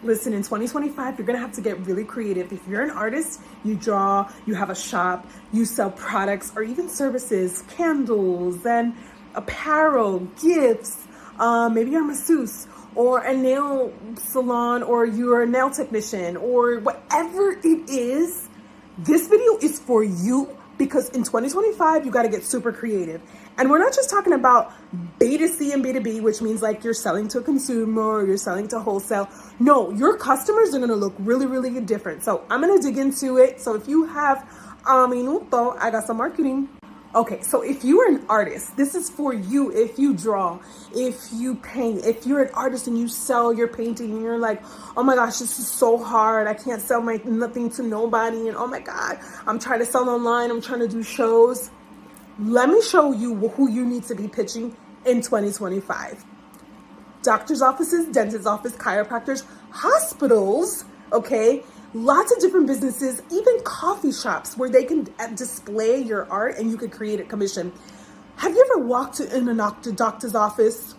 Listen, in 2025, you're gonna have to get really creative. If you're an artist, you draw, you have a shop, you sell products or even services, candles and apparel, gifts, maybe you're a masseuse or a nail salon, or you're a nail technician, or whatever it is, this video is for you, because in 2025, you got to get super creative. And we're not just talking about B2C and B2B, which means like you're selling to a consumer or you're selling to wholesale. No, your customers are going to look really, really different. So I'm going to dig into it. So if you have a minuto, I got some marketing. Okay, so if you are an artist, this is for you. If you draw, if you paint, if you're an artist and you sell your painting and you're like, oh my gosh, this is so hard. I can't sell nothing to nobody. And oh my God, I'm trying to sell online. I'm trying to do shows. Let me show you who you need to be pitching in 2025. Doctor's offices, dentist's office, chiropractors, hospitals, okay? Lots of different businesses, even coffee shops where they can display your art and you could create a commission. Have you ever walked in a doctor's office?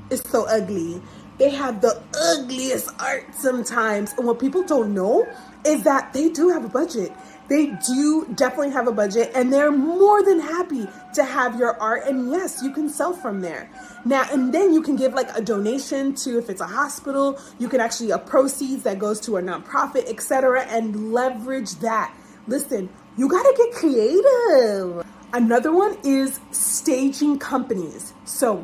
It's so ugly. They have the ugliest art sometimes. And what people don't know is that they do have a budget. They do definitely have a budget, and they're more than happy to have your art. And yes, you can sell from there. Now, and then you can give like a donation to, if it's a hospital, you can actually a proceeds that goes to a nonprofit, etc., and leverage that. Listen, you got to get creative. Another one is staging companies. So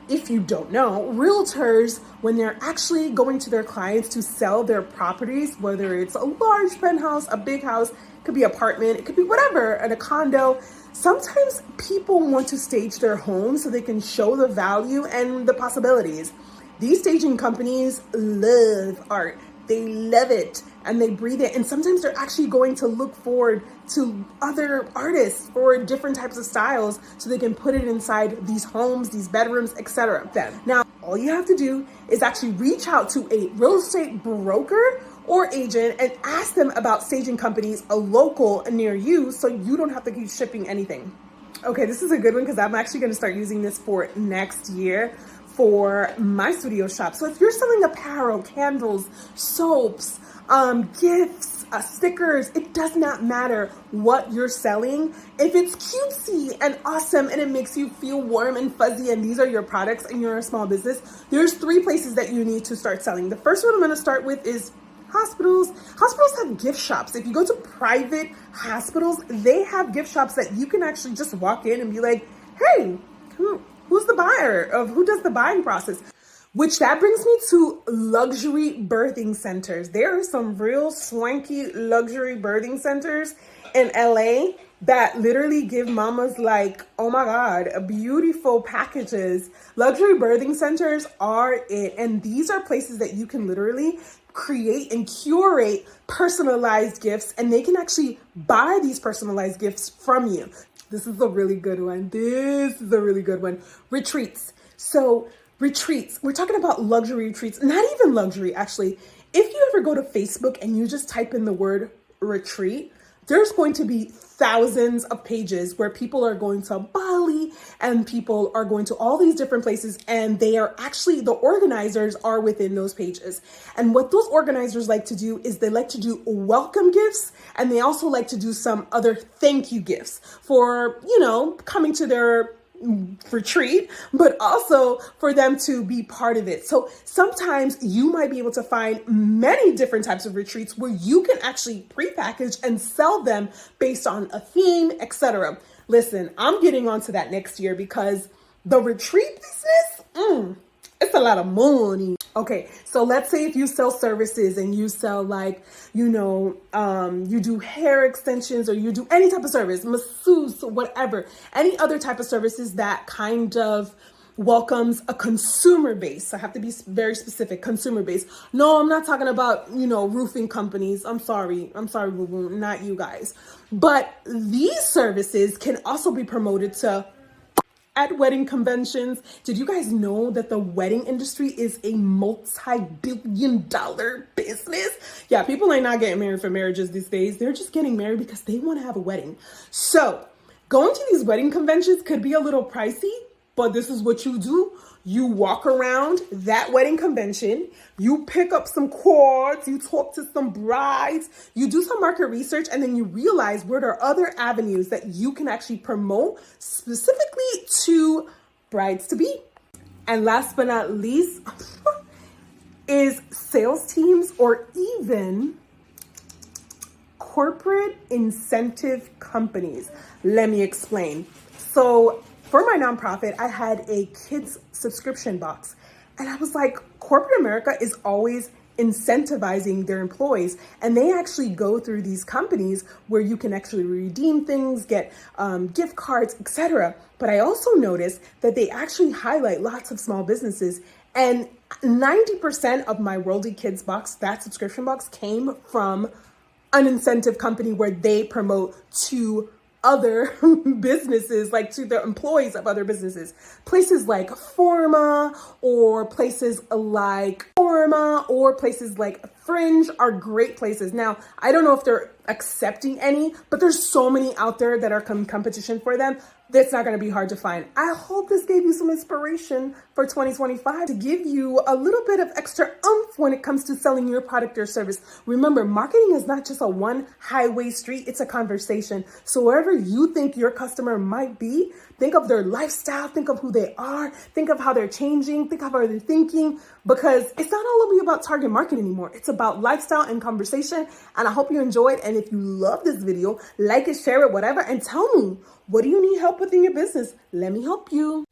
if you don't know, realtors, when they're actually going to their clients to sell their properties, whether it's a large penthouse, a big house, it could be apartment, it could be whatever, and a condo, sometimes people want to stage their homes so they can show the value and the possibilities. These staging companies love art. They love it and they breathe it. And sometimes they're actually going to look forward to other artists for different types of styles so they can put it inside these homes, these bedrooms, etc. Now, all you have to do is actually reach out to a real estate broker or agent and ask them about staging companies, a local near you, so you don't have to keep shipping anything. Okay, this is a good one because I'm actually going to start using this for next year for my studio shop. So if you're selling apparel, candles, soaps, gifts, stickers, it does not matter what you're selling. If it's cutesy and awesome and it makes you feel warm and fuzzy and these are your products and you're a small business, there's 3 places that you need to start selling. The first one I'm going to start with is hospitals. Hospitals have gift shops. If you go to private hospitals, they have gift shops that you can actually just walk in and be like, hey, who's the buyer, of who does the buying process? Which that brings me to luxury birthing centers. There are some real swanky luxury birthing centers in LA that literally give mamas like, oh my God, beautiful packages. Luxury birthing centers are it. And these are places that you can literally create and curate personalized gifts, and they can actually buy these personalized gifts from you. This is a really good one. Retreats. So retreats, we're talking about luxury retreats, not even luxury, actually. If you ever go to Facebook and you just type in the word retreat, there's going to be thousands of pages where people are going to Bali and people are going to all these different places, and they are actually, the organizers are within those pages. And what those organizers like to do is they like to do welcome gifts, and they also like to do some other thank you gifts for, coming to their retreat, but also for them to be part of it. So sometimes you might be able to find many different types of retreats where you can actually prepackage and sell them based on a theme, etc. Listen, I'm getting onto that next year because the retreat business, it's a lot of money. Okay, so let's say if you sell services and you sell you do hair extensions or you do any type of service, masseuse, whatever, any other type of services that kind of welcomes a consumer base. I have to be very specific, consumer base. No, I'm not talking about, roofing companies. I'm sorry, boo-boo, not you guys. But these services can also be promoted to at wedding conventions. Did you guys know that the wedding industry is a multi-billion-dollar business? Yeah, people are not getting married for marriages these days. They're just getting married because they want to have a wedding. So going to these wedding conventions could be a little pricey, But this is what you do. You walk around that wedding convention, you pick up some cords, you talk to some brides, you do some market research, and then you realize where there are other avenues that you can actually promote specifically to brides to be. And last but not least is sales teams or even corporate incentive companies. Let me explain. So for my nonprofit, I had a kids subscription box. And I was like, corporate America is always incentivizing their employees. And they actually go through these companies where you can actually redeem things, get gift cards, etc. But I also noticed that they actually highlight lots of small businesses. And 90% of my Worldy Kids box, that subscription box, came from an incentive company where they promote to other businesses, like to the employees of other businesses. Places like Forma or places like Fringe are great places. Now, I don't know if they're accepting any, but there's so many out there that are competition for them. That's not going to be hard to find. I hope this gave you some inspiration for 2025 to give you a little bit of extra oomph when it comes to selling your product or service. Remember, marketing is not just a one highway street, it's a conversation. So wherever you think your customer might be, think of their lifestyle, think of who they are, think of how they're changing, think of how they're thinking, because it's not only about target market anymore. It's about lifestyle and conversation. And I hope you enjoyed. And if you love this video, like it, share it, whatever, and tell me, what do you need help with in your business? Let me help you.